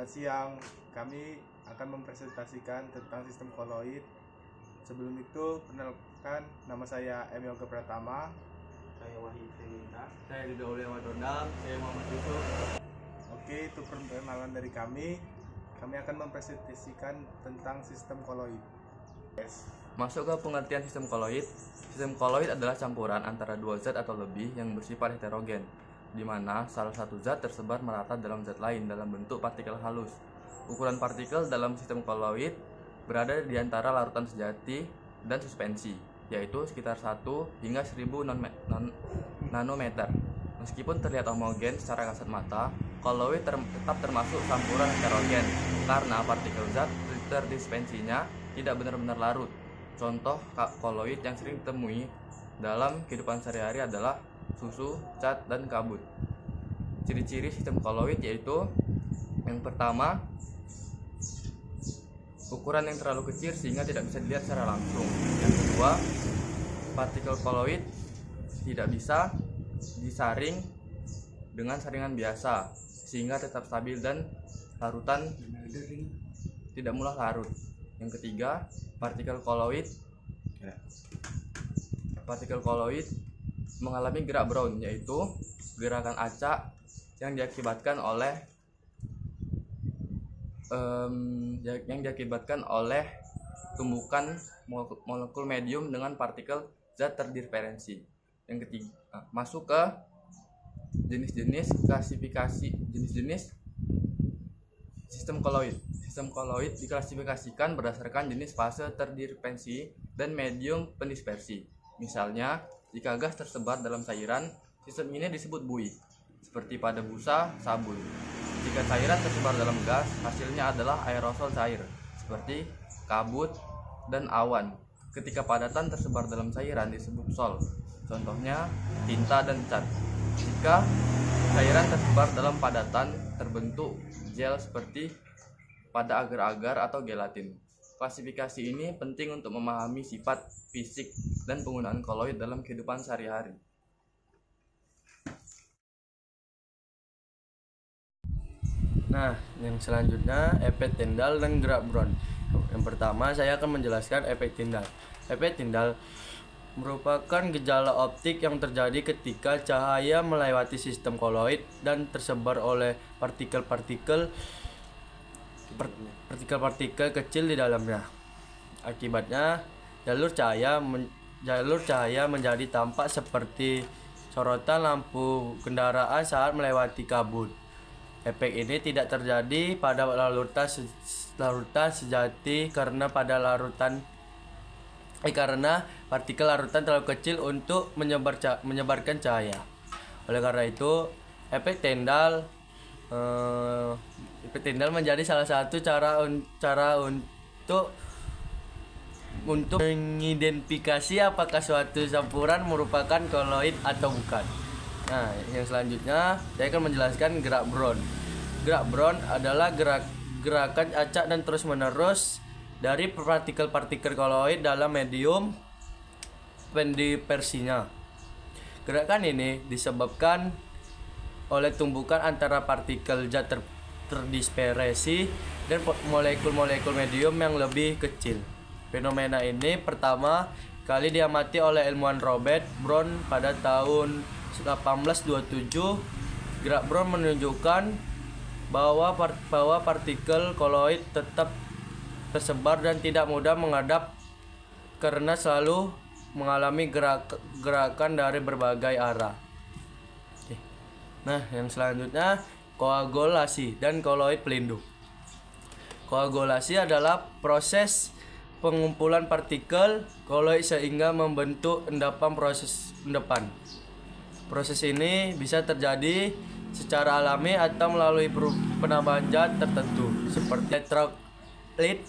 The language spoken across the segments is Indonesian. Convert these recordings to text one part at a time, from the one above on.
Selamat siang, kami akan mempresentasikan tentang sistem koloid. Sebelum itu, perkenalkan, nama saya M. Yoga Pratama. Saya Wahid Felinda. Saya Ridho Uliawan Dondang. Saya Muhammad Yusuf. Oke, itu perkenalan dari kami. Kami akan mempresentasikan tentang sistem koloid. Masuk ke pengertian sistem koloid. Sistem koloid adalah campuran antara dua zat atau lebih yang bersifat heterogen, di mana salah satu zat tersebar merata dalam zat lain dalam bentuk partikel halus. Ukuran partikel dalam sistem koloid berada di antara larutan sejati dan suspensi, yaitu sekitar 1 hingga 1000 nanometer. Meskipun terlihat homogen secara kasat mata, koloid tetap termasuk campuran heterogen karena partikel zat terdispensinya tidak benar-benar larut. Contoh koloid yang sering ditemui dalam kehidupan sehari-hari adalah susu, cat, dan kabut. Ciri-ciri sistem koloid yaitu yang pertama, ukuran yang terlalu kecil sehingga tidak bisa dilihat secara langsung. Yang kedua, partikel koloid tidak bisa disaring dengan saringan biasa sehingga tetap stabil dan larutan tidak mudah larut. Yang ketiga, partikel koloid mengalami gerak Brown, yaitu gerakan acak yang diakibatkan oleh tumbukan molekul medium dengan partikel zat terdiferensi. Yang ketiga, masuk ke jenis-jenis sistem koloid. Sistem koloid diklasifikasikan berdasarkan jenis fase terdiferensi dan medium pendispersi. Misalnya, jika gas tersebar dalam cairan, sistem ini disebut buoy, seperti pada busa, sabun. Jika cairan tersebar dalam gas, hasilnya adalah aerosol cair, seperti kabut dan awan. Ketika padatan tersebar dalam cairan disebut sol, contohnya tinta dan cat. Jika cairan tersebar dalam padatan, terbentuk gel seperti pada agar-agar atau gelatin. Klasifikasi ini penting untuk memahami sifat fisik dan penggunaan koloid dalam kehidupan sehari-hari. Nah, yang selanjutnya efek Tyndall dan gerak Brown. Yang pertama, saya akan menjelaskan efek Tyndall. Efek Tyndall merupakan gejala optik yang terjadi ketika cahaya melewati sistem koloid dan tersebar oleh partikel-partikel kecil di dalamnya. Akibatnya, jalur cahaya menjadi tampak seperti sorotan lampu kendaraan saat melewati kabut. Efek ini tidak terjadi pada larutan sejati karena partikel larutan terlalu kecil untuk menyebarkan cahaya. Oleh karena itu, efek Tyndall menjadi salah satu cara untuk mengidentifikasi apakah suatu campuran merupakan koloid atau bukan. Nah, yang selanjutnya saya akan menjelaskan gerak Brown. Gerak Brown adalah gerakan acak dan terus-menerus dari partikel-partikel koloid dalam medium pendispersinya. Gerakan ini disebabkan oleh tumbukan antara partikel zat terdispersi dan molekul-molekul medium yang lebih kecil. Fenomena ini pertama kali diamati oleh ilmuwan Robert Brown pada tahun 1827. Gerak Brown menunjukkan bahwa partikel koloid tetap tersebar dan tidak mudah menghadap karena selalu mengalami gerakan dari berbagai arah. Nah, yang selanjutnya koagulasi dan koloid pelindung. Koagulasi adalah proses pengumpulan partikel koloid sehingga membentuk endapan. Proses ini bisa terjadi secara alami atau melalui penambahan zat tertentu seperti elektrolit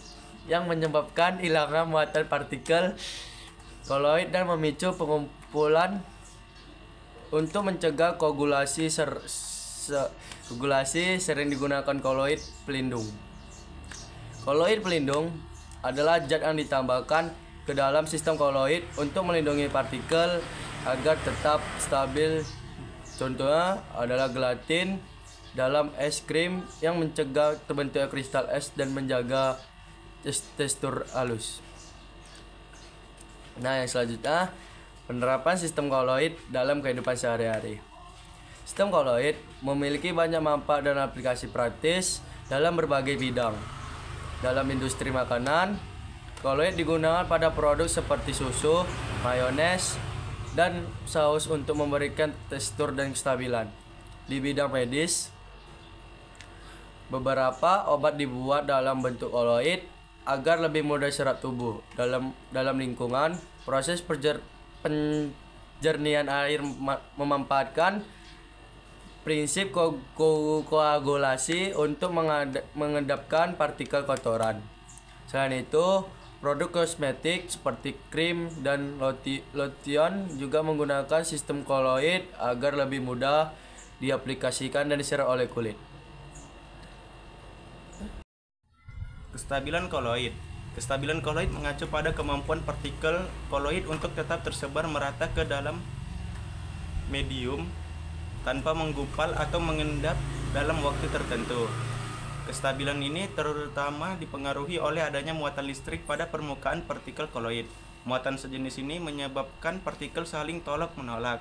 yang menyebabkan hilangnya muatan partikel koloid dan memicu pengumpulan. Untuk mencegah koagulasi sering digunakan koloid pelindung. Koloid pelindung adalah zat yang ditambahkan ke dalam sistem koloid untuk melindungi partikel agar tetap stabil. Contohnya adalah gelatin dalam es krim yang mencegah terbentuknya kristal es dan menjaga tekstur halus. Nah, yang selanjutnya penerapan sistem koloid dalam kehidupan sehari-hari. Sistem koloid memiliki banyak manfaat dan aplikasi praktis dalam berbagai bidang. Dalam industri makanan, koloid digunakan pada produk seperti susu, mayones, dan saus untuk memberikan tekstur dan kestabilan. Di bidang medis, beberapa obat dibuat dalam bentuk koloid agar lebih mudah diserap tubuh. Dalam lingkungan, proses penjernihan air memanfaatkan prinsip koagulasi untuk mengendapkan partikel kotoran. Selain itu, produk kosmetik seperti krim dan lotion juga menggunakan sistem koloid agar lebih mudah diaplikasikan dan diserap oleh kulit. Kestabilan koloid. Kestabilan koloid mengacu pada kemampuan partikel koloid untuk tetap tersebar merata ke dalam medium tanpa menggumpal atau mengendap dalam waktu tertentu. Kestabilan ini terutama dipengaruhi oleh adanya muatan listrik pada permukaan partikel koloid. Muatan sejenis ini menyebabkan partikel saling tolak-menolak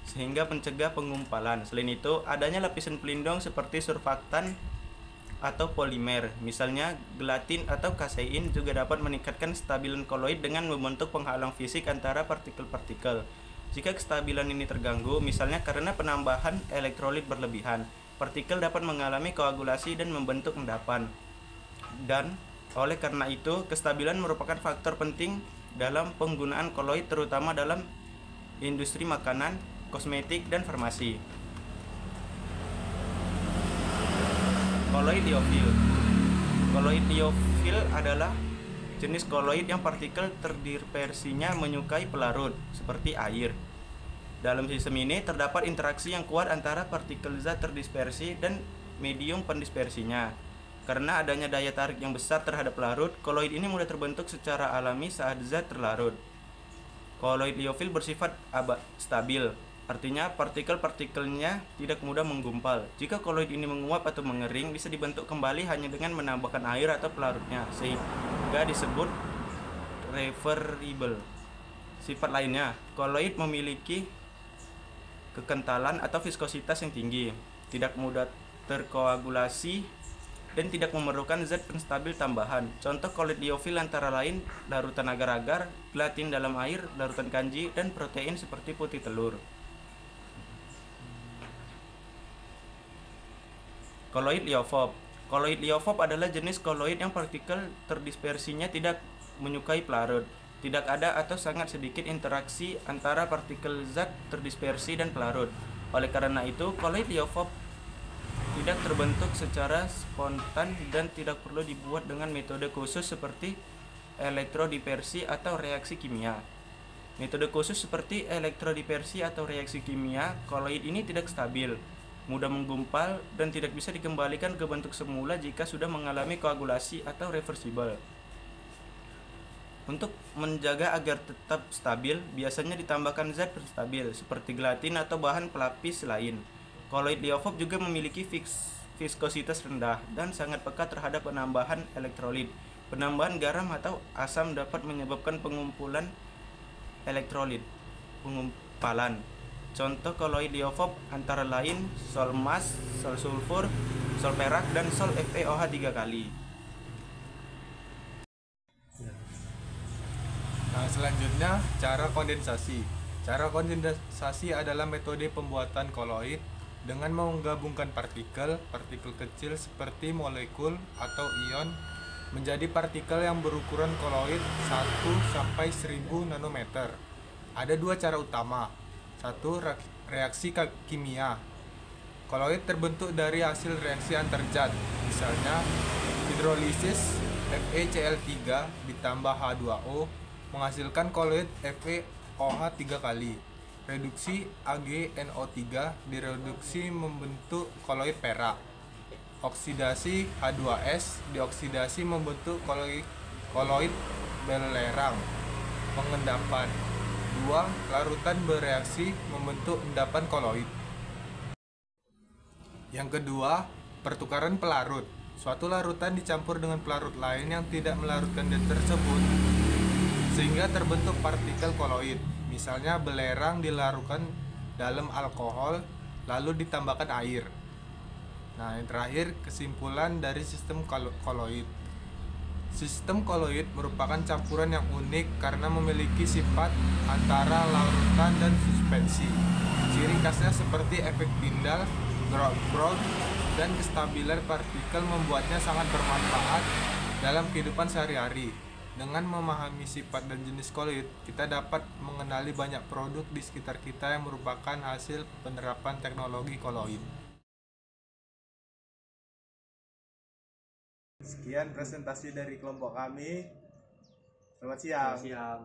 sehingga mencegah penggumpalan. Selain itu, adanya lapisan pelindung seperti surfaktan atau polimer, misalnya gelatin atau kasein, juga dapat meningkatkan kestabilan koloid dengan membentuk penghalang fisik antara partikel-partikel. Jika kestabilan ini terganggu, misalnya karena penambahan elektrolit berlebihan, partikel dapat mengalami koagulasi dan membentuk endapan. Dan oleh karena itu, kestabilan merupakan faktor penting dalam penggunaan koloid, terutama dalam industri makanan, kosmetik, dan farmasi. Koloid liofil. Koloid liofil adalah jenis koloid yang partikel terdispersinya menyukai pelarut seperti air. Dalam sistem ini terdapat interaksi yang kuat antara partikel zat terdispersi dan medium pendispersinya. Karena adanya daya tarik yang besar terhadap pelarut, koloid ini mudah terbentuk secara alami saat zat terlarut. Koloid liofil bersifat stabil. Artinya partikel-partikelnya tidak mudah menggumpal. Jika koloid ini menguap atau mengering, bisa dibentuk kembali hanya dengan menambahkan air atau pelarutnya, sehingga disebut reversible. Sifat lainnya, koloid memiliki kekentalan atau viskositas yang tinggi, tidak mudah terkoagulasi, dan tidak memerlukan zat penstabil tambahan. Contoh koloid liofil antara lain larutan agar-agar, gelatin dalam air, larutan kanji, dan protein seperti putih telur. Koloid liofob. Koloid liofob adalah jenis koloid yang partikel terdispersinya tidak menyukai pelarut. Tidak ada atau sangat sedikit interaksi antara partikel zat terdispersi dan pelarut. Oleh karena itu, koloid liofob tidak terbentuk secara spontan dan tidak perlu dibuat dengan metode khusus seperti elektrodispersi atau reaksi kimia. Metode khusus seperti elektrodispersi atau reaksi kimia, koloid ini tidak stabil, mudah menggumpal, dan tidak bisa dikembalikan ke bentuk semula jika sudah mengalami koagulasi atau reversible. Untuk menjaga agar tetap stabil, biasanya ditambahkan zat penstabil seperti gelatin atau bahan pelapis lain. Koloid liofob juga memiliki viskositas rendah dan sangat peka terhadap penambahan elektrolit. Penambahan garam atau asam dapat menyebabkan pengumpulan elektrolit, pengumpalan. Contoh koloid liofob antara lain sol emas, sol sulfur, sol perak, dan sol FeOH 3 kali. Nah, selanjutnya cara kondensasi. Cara kondensasi adalah metode pembuatan koloid dengan menggabungkan partikel kecil seperti molekul atau ion menjadi partikel yang berukuran koloid 1 sampai 1000 nanometer. Ada dua cara utama. Satu, reaksi kimia. Koloid terbentuk dari hasil reaksi antar zat, misalnya hidrolisis FeCl3 ditambah H2O menghasilkan koloid FeOH 3 kali. Reduksi AgNO3 direduksi membentuk koloid perak. Oksidasi H2S dioksidasi membentuk koloid belerang. Pengendapan. 2. Larutan bereaksi membentuk endapan koloid. Yang kedua, pertukaran pelarut. Suatu larutan dicampur dengan pelarut lain yang tidak melarutkan zat tersebut sehingga terbentuk partikel koloid. Misalnya belerang dilarutkan dalam alkohol lalu ditambahkan air. Nah, yang terakhir, kesimpulan dari sistem koloid. Sistem koloid merupakan campuran yang unik karena memiliki sifat antara larutan dan suspensi. Ciri khasnya seperti efek pindal, growth, dan kestabilan partikel membuatnya sangat bermanfaat dalam kehidupan sehari-hari. Dengan memahami sifat dan jenis koloid, kita dapat mengenali banyak produk di sekitar kita yang merupakan hasil penerapan teknologi koloid. Sekian presentasi dari kelompok kami. Selamat siang. Siang.